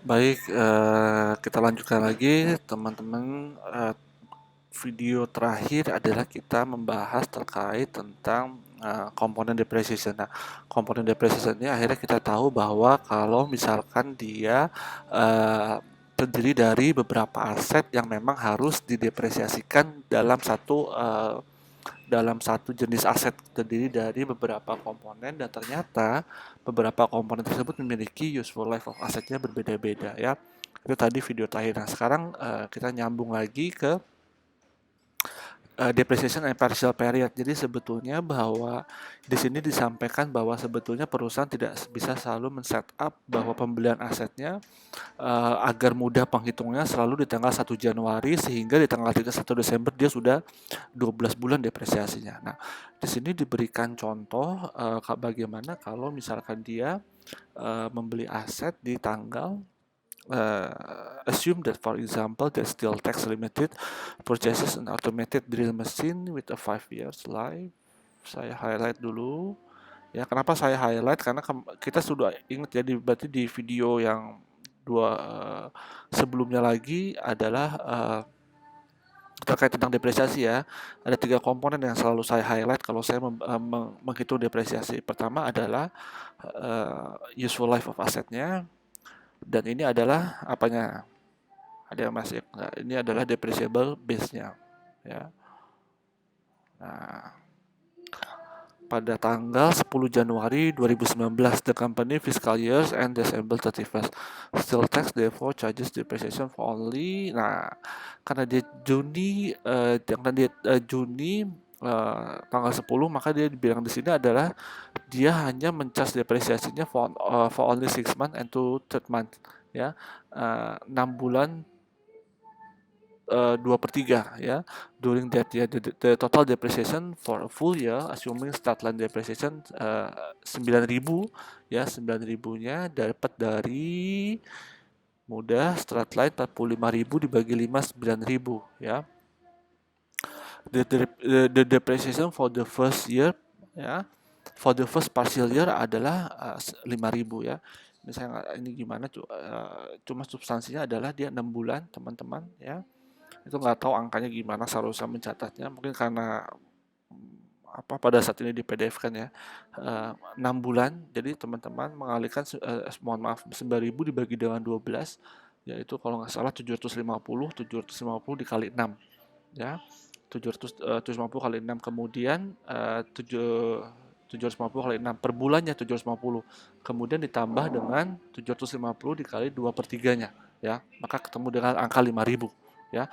Baik, kita lanjutkan lagi teman-teman. Video terakhir adalah kita membahas terkait tentang komponen depreciation. Nah, komponen depreciation ini akhirnya kita tahu bahwa kalau misalkan dia terdiri dari beberapa aset yang memang harus didepresiasikan dalam satu jenis aset, terdiri dari beberapa komponen, dan ternyata beberapa komponen tersebut memiliki useful life of asetnya berbeda-beda ya. Itu tadi video terakhir. Nah, sekarang kita nyambung lagi ke depreciation and partial period. Jadi sebetulnya bahwa di sini disampaikan bahwa sebetulnya perusahaan tidak bisa selalu men-setup bahwa pembelian asetnya agar mudah penghitungnya selalu di tanggal 1 Januari, sehingga di tanggal 31 Desember dia sudah 12 bulan depresiasinya. Nah, di sini diberikan contoh bagaimana kalau misalkan dia membeli aset di tanggal assume that, for example, that steel tax limited purchases an automated drill machine with a 5 years life. Saya highlight dulu ya. Kenapa saya highlight? Karena kita sudah ingat ya, berarti di video yang dua sebelumnya lagi adalah terkait tentang depresiasi ya. Ada 3 komponen yang selalu saya highlight kalau saya menghitung depresiasi. Pertama adalah useful life of asetnya, dan ini adalah apanya? Ada yang masih enggak? Ini adalah depreciable base-nya ya. Nah, pada tanggal 10 Januari 2019, the company fiscal years and December 31st. Steel tax therefore charges depreciation for only. Nah, karena dia Juni tanggal 10, maka dia dibilang di sini adalah dia hanya mencas depresiasinya for only 6 months and 2/3 month ya. 6 bulan 2/3 ya. During that year, the total depreciation for a full year assuming start line depreciation 9.000 ya. 9.000-nya dapat dari mudah, start line 45.000 dibagi 5, 9.000 ya. The depreciation for the first year ya, for the first partial year adalah 5.000 ya. Ini gimana, cuma substansinya adalah dia 6 bulan teman-teman ya. Itu nggak tahu angkanya gimana, seharusnya mencatatnya mungkin karena pada saat ini di PDF kan ya. 6 bulan, jadi teman-teman mengalihkan mohon maaf, 9.000 dibagi dengan 12, yaitu kalau nggak salah 750 dikali 6 ya. 750 kali 6, kemudian 750 kali 6 per bulannya 750, kemudian ditambah dengan 750 dikali 2/3-nya ya, maka ketemu dengan angka 5.000 ya.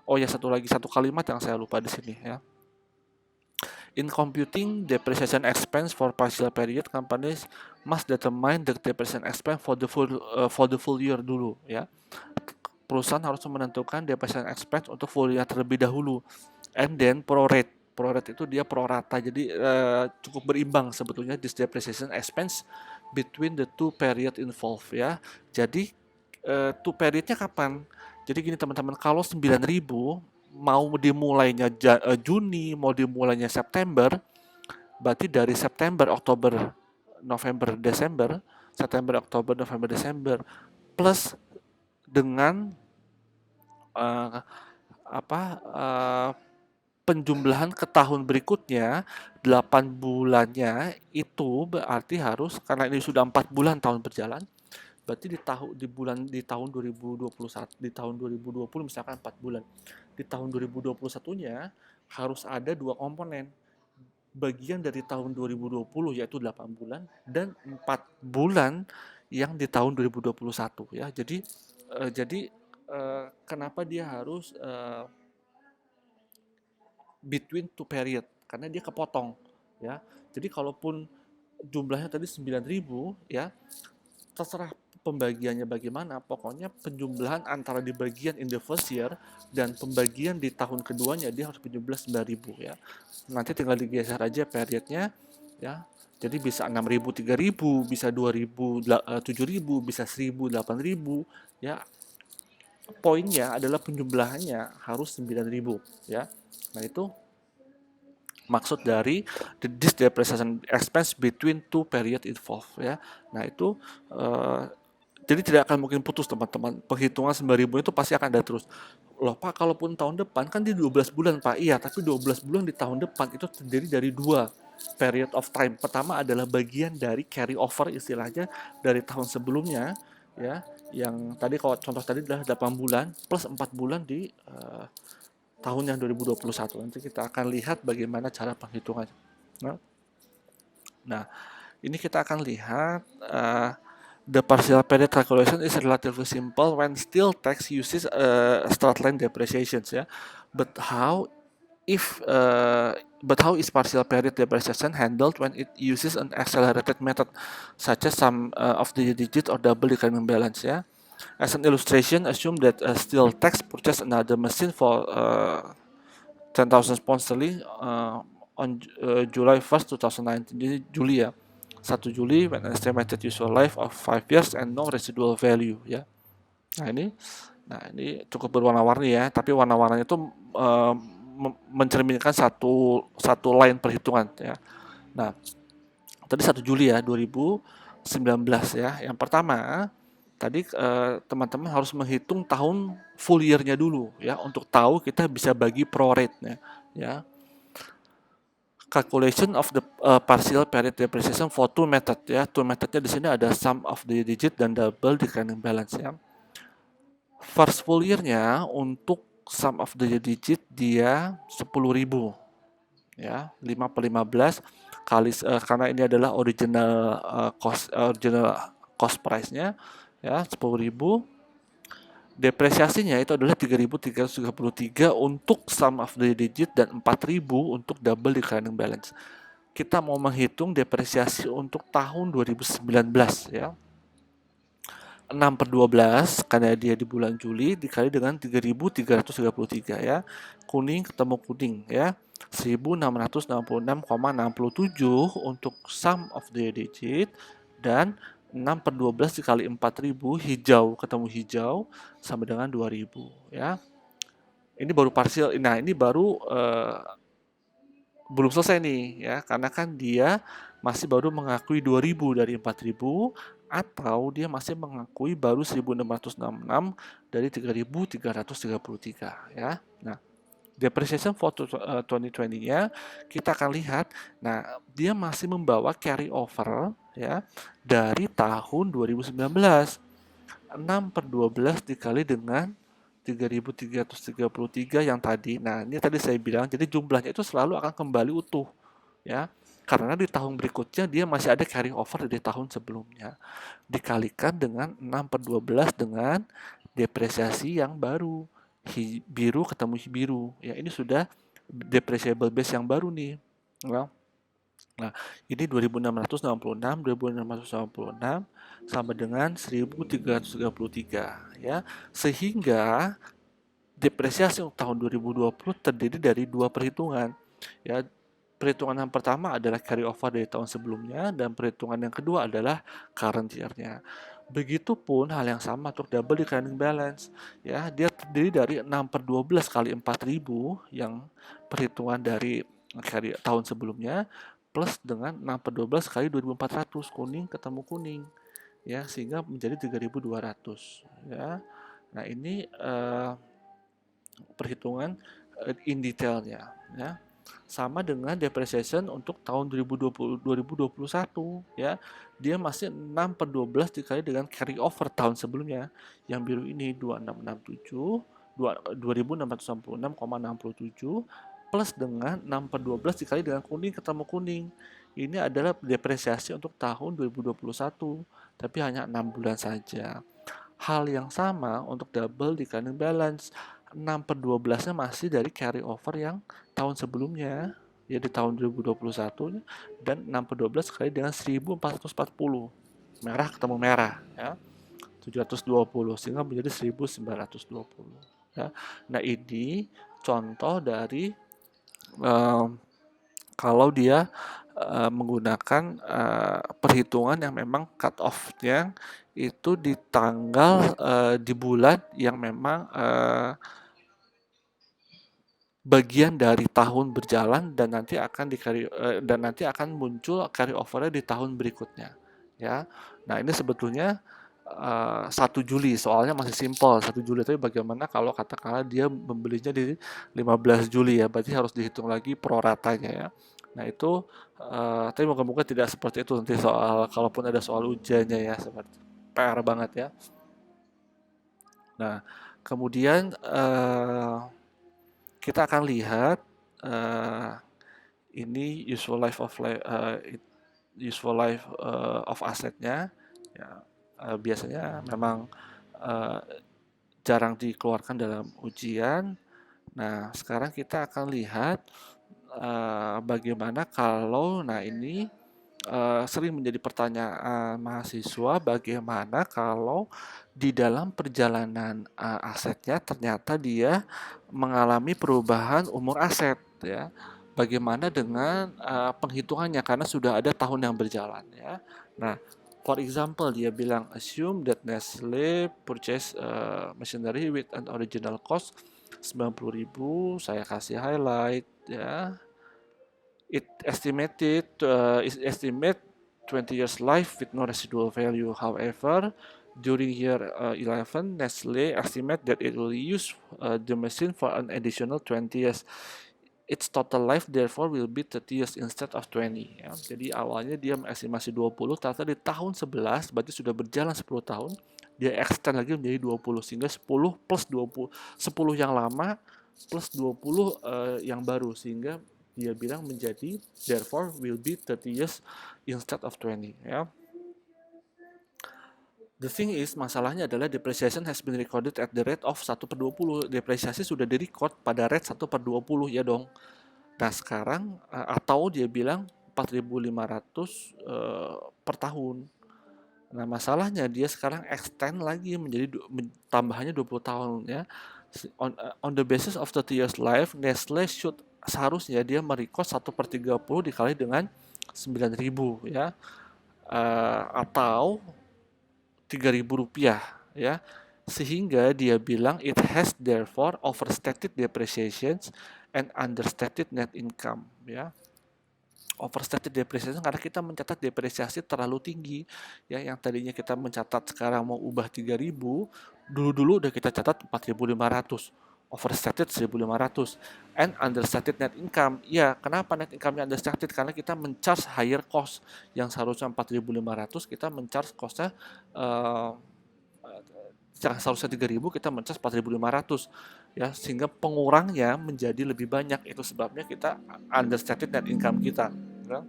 Oh ya, satu kalimat yang saya lupa di sini ya. In computing depreciation expense for partial period, companies must determine the depreciation expense for the full year dulu ya. Perusahaan harus menentukan depreciation expense untuk full year terlebih dahulu, and then prorate. Prorate itu dia prorata, jadi cukup berimbang sebetulnya this depreciation expense between the two period involved ya. Jadi two periodnya kapan? Jadi gini teman-teman, kalau 9.000 mau dimulainya Juni, mau dimulainya September, berarti dari September, Oktober, November, Desember, September, Oktober, November, Desember, plus dengan uh, apa uh, penjumlahan ke tahun berikutnya, 8 bulannya itu berarti harus, karena ini sudah 4 bulan tahun berjalan, berarti di tahun 2021, di tahun 2020 misalkan 4 bulan, di tahun 2021-nya harus ada 2 komponen. Bagian dari tahun 2020 yaitu 8 bulan, dan 4 bulan yang di tahun 2021 ya. Jadi kenapa dia harus between two period? Karena dia kepotong ya. Jadi kalaupun jumlahnya tadi 9.000 ya, terserah pembagiannya bagaimana, pokoknya penjumlahan antara di bagian in the first year dan pembagian di tahun keduanya dia harus penjumlah 9.000 ya. Nanti tinggal digeser aja periodnya ya. Jadi bisa 6.000, 3.000, bisa 2.000, 7.000, bisa 1.000, 8.000 ya. Poinnya adalah penjumlahannya harus 9.000 ya. Nah, itu maksud dari this depreciation expense between two period involved ya. Nah, itu Jadi tidak akan mungkin putus teman-teman. Penghitungan 9.000 itu pasti akan ada terus. Loh Pak, kalaupun tahun depan kan di 12 bulan Pak. Iya, tapi 12 bulan di tahun depan itu terdiri dari dua period of time. Pertama adalah bagian dari carry over istilahnya dari tahun sebelumnya, ya, yang tadi kalau contoh tadi adalah 8 bulan plus 4 bulan di tahun yang 2021. Nanti kita akan lihat bagaimana cara penghitungannya. Nah, ini kita akan lihat the partial period calculation is relatively simple when still tax uses straight line depreciations, ya. But how is partial period depreciation handled when it uses an accelerated method, such as sum of the digit or double declining balance, ya? As an illustration, assume that still tax purchase another machine for 10,000 pounds sterling on July 1st, 2019. Jadi Juli, ya. 1 Juli when estimated useful life of 5 years and no residual value, ya. Nah ini cukup berwarna-warni, ya, tapi warna-warnanya itu mencerminkan satu line perhitungan, ya. Nah, tadi 1 Juli ya 2019, ya. Yang pertama tadi teman-teman harus menghitung tahun full year-nya dulu, ya, untuk tahu kita bisa bagi pro rate-nya, ya. Calculation of the partial period depreciation for two method, ya. Two methodnya di sini ada sum of the digit dan double declining balance, ya. First full year-nya untuk sum of the digit dia 10.000, ya. 5/15 kali karena ini adalah original cost price-nya, ya, 10.000. Depresiasinya itu adalah 3.333 untuk sum of the digit dan 4.000 untuk double declining balance. Kita mau menghitung depresiasi untuk tahun 2019, ya. 6/12 karena dia di bulan Juli dikali dengan 3.333, ya. Kuning ketemu kuning, ya. 1.666,67 untuk sum of the digit dan 6/12 dikali 4.000 hijau ketemu hijau sama dengan 2.000, ya. Ini baru parsial. Nah, ini baru belum selesai nih, ya, karena kan dia masih baru mengakui 2.000 dari 4.000 atau dia masih mengakui baru 1.666 dari 3.333, ya. Nah, depreciation for 2020-nya kita akan lihat. Nah, dia masih membawa carry over, ya, dari tahun 2019. 6/12 dikali dengan 3.333 yang tadi. Nah, ini tadi saya bilang, jadi jumlahnya itu selalu akan kembali utuh, ya. Karena di tahun berikutnya dia masih ada carry over dari tahun sebelumnya. Dikalikan dengan 6/12 dengan depresiasi yang baru. Biru ketemu biru, ya, ini sudah depreciable base yang baru nih. Nah, ini 2.666 sama dengan 1.333, ya. Sehingga depresiasi untuk tahun 2020 terdiri dari dua perhitungan, ya. Perhitungan yang pertama adalah carry over dari tahun sebelumnya dan perhitungan yang kedua adalah current year-nya. Begitupun hal yang sama untuk double declining balance, ya. Dia terdiri dari 6/12 kali 4.000 yang perhitungan dari carry tahun sebelumnya plus dengan 6/12 kali 2.400 kuning ketemu kuning, ya, sehingga menjadi 3.200, ya. Nah, ini perhitungan in detailnya, ya. Sama dengan depreciation untuk tahun 2021, ya. Dia masih 6/12 dikali dengan carry over tahun sebelumnya. Yang biru ini 2.667 plus dengan 6/12 dikali dengan kuning ketemu kuning. Ini adalah depresiasi untuk tahun 2021, tapi hanya 6 bulan saja. Hal yang sama untuk double declining balance. 6/12-nya masih dari carry over yang tahun sebelumnya, ya, di tahun 2021, dan 6/12 kali dengan 1.440, merah ketemu merah, ya, 720 sehingga menjadi 1.920, ya. Nah, ini contoh dari kalau dia menggunakan perhitungan yang memang cut off-nya itu di tanggal di bulan yang memang bagian dari tahun berjalan dan nanti akan muncul carry over-nya di tahun berikutnya, ya. Nah, ini sebetulnya 1 Juli, soalnya masih simpel 1 Juli, tapi bagaimana kalau katakanlah dia membelinya di 15 Juli ya, berarti harus dihitung lagi pro ratanya ya. Nah itu, tapi moga-moga tidak seperti itu nanti soal kalaupun ada soal ujiannya ya, seperti PR banget ya. Nah, kemudian kita akan lihat uh, ini useful life of asetnya ya. Biasanya memang uh, jarang dikeluarkan dalam ujian. Nah, sekarang kita akan lihat bagaimana kalau, nah ini sering menjadi pertanyaan mahasiswa, bagaimana kalau di dalam perjalanan asetnya ternyata dia mengalami perubahan umur aset ya. Bagaimana dengan penghitungannya karena sudah ada tahun yang berjalan ya. Nah, for example dia bilang assume that Nestle purchase machinery with an original cost 90.000, saya kasih highlight ya. It estimate 20 years life with no residual value. However, during year 11, Nestle estimate that it will use the machine for an additional 20 years. Its total life therefore will be 30 years instead of 20. Ya. Jadi awalnya dia estimasi 20, ternyata di tahun 11, berarti sudah berjalan 10 tahun, dia extend lagi menjadi 20, sehingga 10 plus 20, 10 yang lama plus 20 yang baru, sehingga dia bilang menjadi therefore will be 30 years instead of 20 ya. The thing is, masalahnya adalah depreciation has been recorded at the rate of 1/20. Depresiasi sudah direcord pada rate 1/20 ya dong. Nah sekarang atau dia bilang 4.500 per tahun. Nah masalahnya dia sekarang extend lagi menjadi tambahannya 20 tahun ya. On the basis of 30 years life, Nestle seharusnya dia merecord 1/30 dikali dengan 9.000 ya. Atau 3.000 rupiah ya. Sehingga dia bilang it has therefore overstated depreciations and understated net income ya. Overstated depreciation karena kita mencatat depresiasi terlalu tinggi ya, yang tadinya kita mencatat sekarang mau ubah 3.000, dulu udah kita catat 4.500, overstated 1.500, and understated net income. Ya, kenapa net income-nya understated? Karena kita mencharge higher cost, yang seharusnya 4.500 kita mencharge cost-nya seharusnya 3.000 kita mencas 4.500 ya, sehingga pengurangnya menjadi lebih banyak. Itu sebabnya kita understated net income kita ya.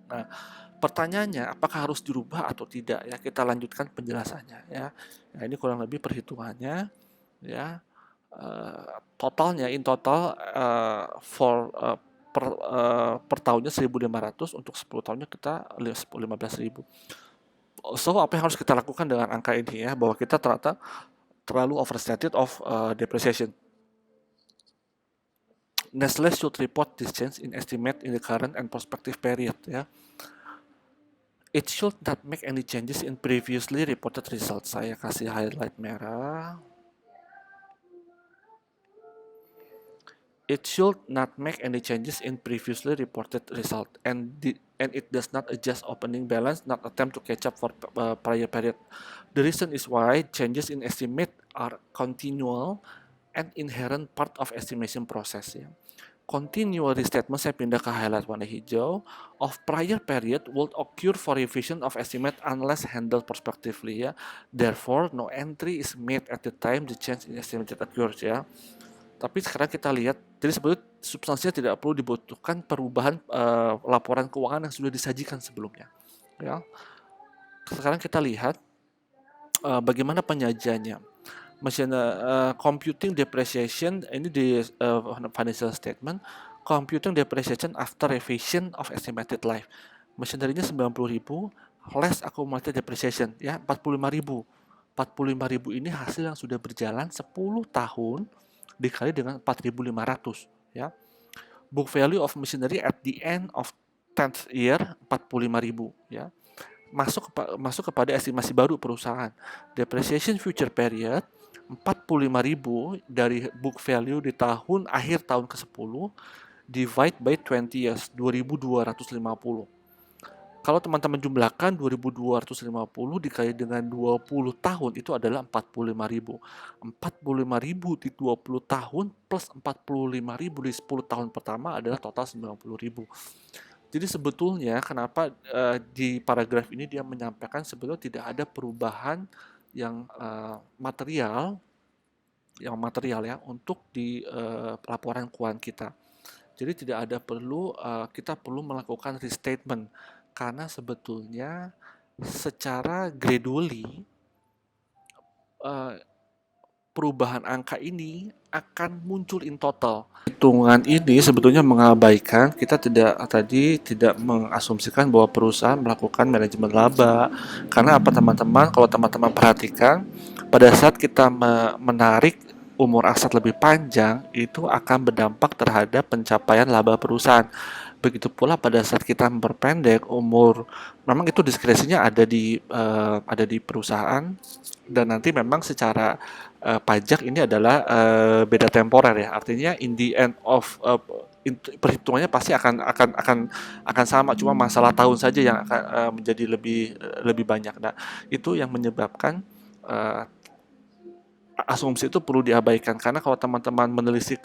Nah pertanyaannya apakah harus dirubah atau tidak ya, kita lanjutkan penjelasannya ya. Nah ini kurang lebih perhitungannya ya. Totalnya in total per tahunnya 1.500, untuk 10 tahunnya kita 15.000. So apa yang harus kita lakukan dengan angka ini ya, bahwa kita ternyata terlalu overstated of depreciation. Nestle should report this change in estimate in the current and prospective period ya. It should not make any changes in previously reported results. Saya kasih highlight merah. It should not make any changes in previously reported result, and it does not adjust opening balance, not attempt to catch up for prior period. The reason is why changes in estimate are continual and inherent part of estimation process ya. Continual restatement, saya pindah ke highlight warna hijau, of prior period would occur for revision of estimate unless handled prospectively ya. Therefore, no entry is made at the time the change in estimate occurs ya. Tapi sekarang kita lihat, jadi sebetulnya substansinya tidak perlu dibutuhkan perubahan laporan keuangan yang sudah disajikan sebelumnya ya. Sekarang kita lihat bagaimana penyajiannya. Computing depreciation ini di financial statement, computing depreciation after revision of estimated life. Machinery-nya 90.000 less accumulated depreciation ya, 45.000. 45.000 ini hasil yang sudah berjalan 10 tahun dikali dengan 4.500 ya. Book value of machinery at the end of 10th year 45.000 ya. Masuk kepada estimasi baru perusahaan. Depreciation future period 45.000 dari book value di akhir tahun ke-10 divide by 20 years 2.250. Kalau teman-teman jumlahkan 2.250 dikali dengan 20 tahun itu adalah 45.000. 45.000 di 20 tahun plus 45.000 di 10 tahun pertama adalah total 90.000. Jadi sebetulnya kenapa di paragraf ini dia menyampaikan sebetulnya tidak ada perubahan yang material ya untuk di laporan keuangan kita. Jadi tidak ada kita perlu melakukan restatement karena sebetulnya secara gradually eh, perubahan angka ini akan muncul in total. Hitungan ini sebetulnya mengabaikan, kita tidak mengasumsikan bahwa perusahaan melakukan manajemen laba. Karena apa teman-teman? Kalau teman-teman perhatikan, pada saat kita menarik umur aset lebih panjang, itu akan berdampak terhadap pencapaian laba perusahaan. Begitu pula pada saat kita memperpendek umur, memang itu diskresinya ada di perusahaan, dan nanti memang secara pajak ini adalah beda temporer ya. Artinya in the end of perhitungannya pasti akan sama, cuma masalah tahun saja yang akan menjadi lebih banyak. Nah, itu yang menyebabkan uh, asumsi itu perlu diabaikan karena kalau teman-teman menelisik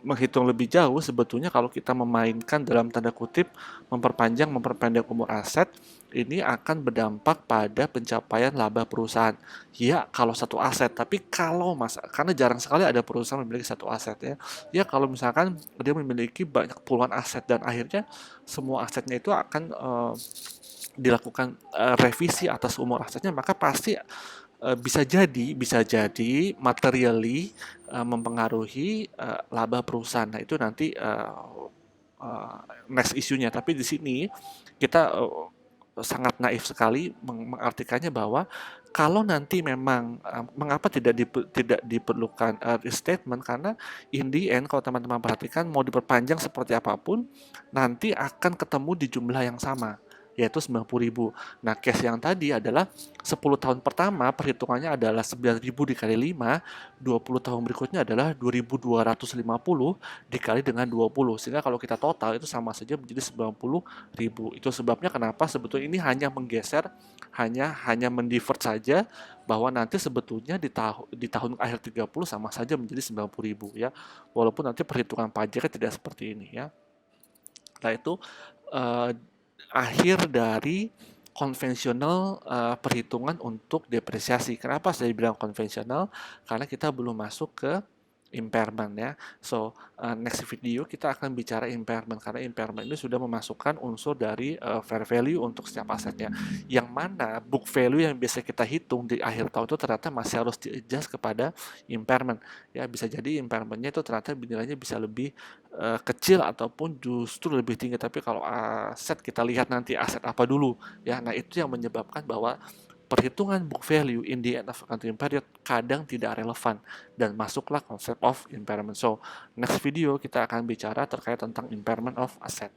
menghitung lebih jauh, sebetulnya kalau kita memainkan dalam tanda kutip memperpendek umur aset, ini akan berdampak pada pencapaian laba perusahaan. Ya kalau satu aset, tapi karena jarang sekali ada perusahaan memiliki satu aset ya. Ya kalau misalkan dia memiliki banyak puluhan aset dan akhirnya semua asetnya itu akan dilakukan revisi atas umur asetnya, maka pasti bisa jadi materially mempengaruhi laba perusahaan. Nah, itu nanti next isunya. Tapi di sini kita sangat naif sekali mengartikannya bahwa kalau nanti memang mengapa tidak diperlukan restatement, karena in the end kalau teman-teman perhatikan mau diperpanjang seperti apapun nanti akan ketemu di jumlah yang sama, yaitu 90.000. Nah, case yang tadi adalah 10 tahun pertama perhitungannya adalah 9.000 dikali 5, 20 tahun berikutnya adalah 2.250 dikali dengan 20. Sehingga kalau kita total itu sama saja menjadi 90.000. Itu sebabnya kenapa sebetulnya ini hanya menggeser, hanya mendivert saja, bahwa nanti sebetulnya di tahun akhir 30 sama saja menjadi 90.000 ya. Walaupun nanti perhitungan pajaknya tidak seperti ini ya. Nah, itu uh, akhir dari konvensional perhitungan untuk depresiasi. Kenapa saya bilang konvensional? Karena kita belum masuk ke impairment ya. So, next video kita akan bicara impairment karena impairment ini sudah memasukkan unsur dari fair value untuk setiap asetnya. Yang mana book value yang biasa kita hitung di akhir tahun itu ternyata masih harus di-adjust kepada impairment. Ya, bisa jadi impairmentnya itu ternyata nilainya bisa lebih kecil ataupun justru lebih tinggi. Tapi kalau aset kita lihat nanti aset apa dulu ya. Nah, itu yang menyebabkan bahwa perhitungan book value in the end of accounting period kadang tidak relevan dan masuklah konsep of impairment. So, next video kita akan bicara terkait tentang impairment of asset.